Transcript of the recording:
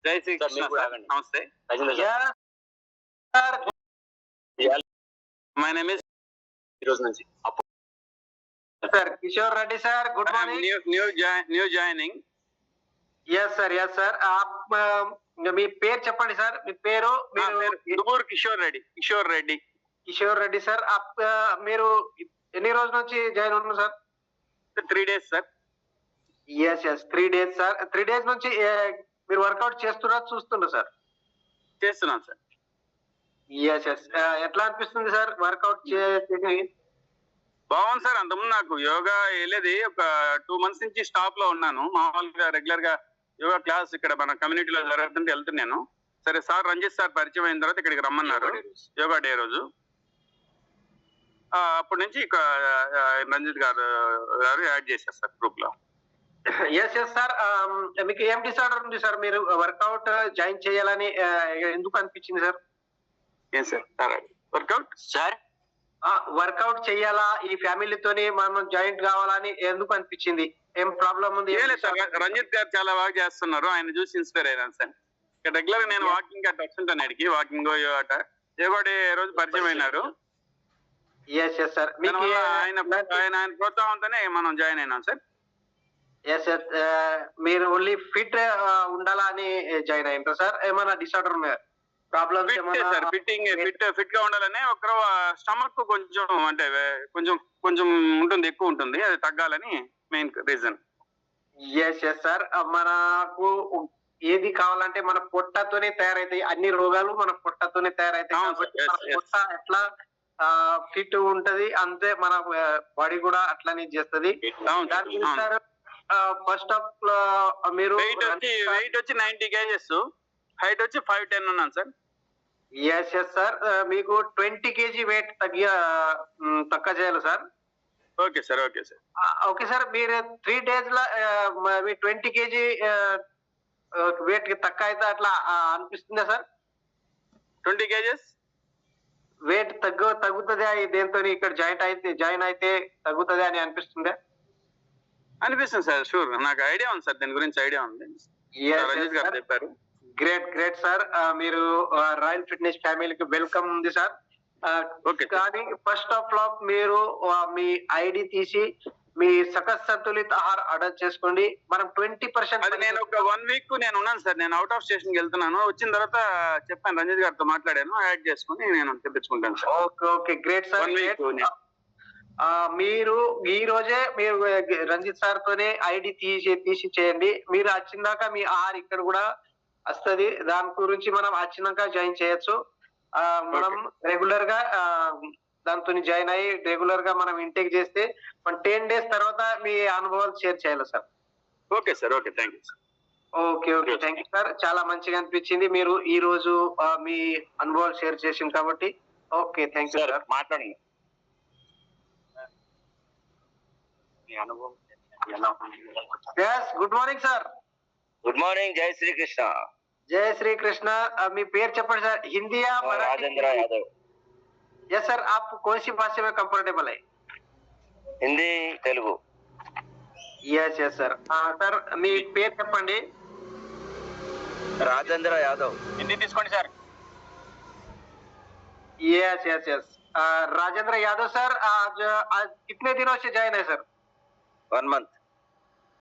జై శ్రీకృష్ణ సార్, నమస్తే. My name is ఈరోజు నుంచి sir Kishore Reddy sir, good morning. New joining. Yes sir, yes sir. మీ పేరు చెప్పండి సార్. మీ పేరు? దుబూర్ కిషోర్ రెడ్డి. కిషోర్ రెడ్డి సార్. మీరు ఎన్ని రోజుల నుంచి జాయిన్ అవుతున్నారు sir? 3 days sir. Yes yes, 3 days sir. 3 days నుంచి మీరు వర్కౌట్ చేస్తున్నా చూస్తున్నారు సార్? చేస్తున్నాను సార్. Yes yes. ఎట్లా అనిపిస్తుంది సార్ వర్కౌట్ చేసి? బాగుంది సార్. అంతకుముందు నాకు యోగా వెళ్ళేది ఒక 2 months నుంచి స్టాప్ లో ఉన్నాను. మామూలుగా రెగ్యులర్ గా యోగా క్లాస్ ఇక్కడ మన కమ్యూనిటీలో జరుగుతుంటే వెళ్తున్నాను. సరే సార్ రంజిత్ సార్ పరిచయం అయిన తర్వాత ఇక్కడికి రమ్మన్నారు యోగా డే రోజు. అప్పటి నుంచి రంజిత్ గారు యాడ్ చేశారు సార్ గ్రూప్ లో. Yes yes sir. మీకు ఏం డిసార్డర్ ఉంది సార్? మీరు వర్కౌట్ జాయిన్ చేయాలని ఎందుకు అనిపించింది సార్? ఏం సార్ వర్కౌట్ సార్? వర్కౌట్ చెయ్యాలా ఈ ఫ్యామిలీతోని మనం జాయింట్ కావాలని ఎందుకు అనిపించింది? ఏం ప్రాబ్లం ఉంది? రంజిత్ గారు చాలా బాగా చేస్తున్నారు, ఆయన చూసి ఇన్స్పైర్ అయ్యాను సార్. రెగ్యులర్ గా నేను వాకింగ్ అట్లా వస్తుంటాను అడిగి, వాకింగ్ అట యోగా రోజు పరిచయం అయినారు. Yes yes sir. ఆయన ప్రోత్సాహంతోనే మనం జాయిన్ అయినాం సార్. Yes yes. మీరు ఓన్లీ ఫిట్ ఉండాలా అని జాయిన్ అయ్యారు సార్? ఏమైనా డిసార్డర్ ప్రాబ్లమ్స్? ఫిట్ గా ఉండాలని ఒక స్టమక్ కొంచెం అంటే కొంచెం ఉంటుంది, ఎక్కువ ఉంటుంది, అది తగ్గాలని main reason. Yes yes sir. మనకు ఏది కావాలంటే మన పొట్టతోనే తయారైతాయి, అన్ని రోగాలు మన పొట్టతోనే తయారైతాయి. కాబట్టి మన పొట్ట ఎట్లా ఫిట్ ఉంటది అంతే మన బాడీ కూడా అట్లానే చేస్తుంది. ఫస్ట్ ఆఫ్ మీరు వెయిట్ వచ్చి 90 kgs, హైట్ వచ్చి 5'10" ఉన్నాను సార్. Yes yes sir. మీకు 20 kg వెయిట్ తక్కువ చేయాలి sir. Okay sir. Okay sir. మీరు 3 days లో మీ 20 kg వెయిట్ తక్కువ అయితే అట్లా అనిపిస్తుందా సార్? 20 kgs వెయిట్ తగ్గుతుందా దేంతో ఇక్కడ జాయిన్ అయితే తగ్గుతుంది అని అనిపిస్తుందా? అనిపిస్తుంది సార్. షూర్, నాకు ఐడియా ఉంది సార్, దీని గురించి ఐడియా ఉంది. రంజిత్ గారు చెప్పారు. Great sir. మీరు రాయల్ ఫిట్నెస్ ఫ్యామిలీకి వెల్కమ్ ఉంది సార్. కానీ ఫస్ట్ ఆఫ్ ఆల్ మీరు మీ ఐడి తీసి మీ సకస్ సంతులిత ఆహార ఆర్డర్ చేసుకోండి. మనం 20% నేను ఒక 1 week నేను ఉన్నాను సార్. నేను అవుట్ ఆఫ్ స్టేషన్ కి వెళ్తున్నాను. వచ్చిన తర్వాత చెప్పాను, రంజిత్ గారితో మాట్లాడాను, యాడ్ చేసుకుని నేను తెప్పించుకుంటాను సార్. Okay great sir. మీరు ఈ రోజే మీరు రంజిత్ సార్ తోనే ఐడి తీసి చేయండి. మీరు వచ్చిందాక మీ ఆహార్ ఇక్కడ కూడా వస్తుంది. దాని గురించి మనం వచ్చినాక జాయిన్ చేయొచ్చు. మనం రెగ్యులర్ గా దాంతో జాయిన్ అయ్యి రెగ్యులర్ గా మనం ఇంటేక్ చేస్తే 10 days తర్వాత మీ అనుభవాలు షేర్ చేయాలి sir. Okay sir. Okay, thank you sir. Okay thank you sir. చాలా మంచిగా అనిపించింది మీరు ఈ రోజు మీ అనుభవాలు షేర్ చేసింది కాబట్టి. Okay, thank you sir. మాట్లాడండి. Good morning sir. Good morning. జై శ్రీకృష్ణ. జై శ్రీకృష్ణ. మీ పేరు చెప్పండి సార్. हिंदी या राजेंद्र यादव. Yes sir. आप कौन सी भाषा में कंफर्टेबल है? Hindi, Telugu. Yes sir. Sir మీ పేరు చెప్పండి. राजेंद्र यादव. హిందీ తీసుకోండి sir. Yes. Rajendra Yadav sir. आज कितने दिनों से ज्वाइन है सर? 1 month.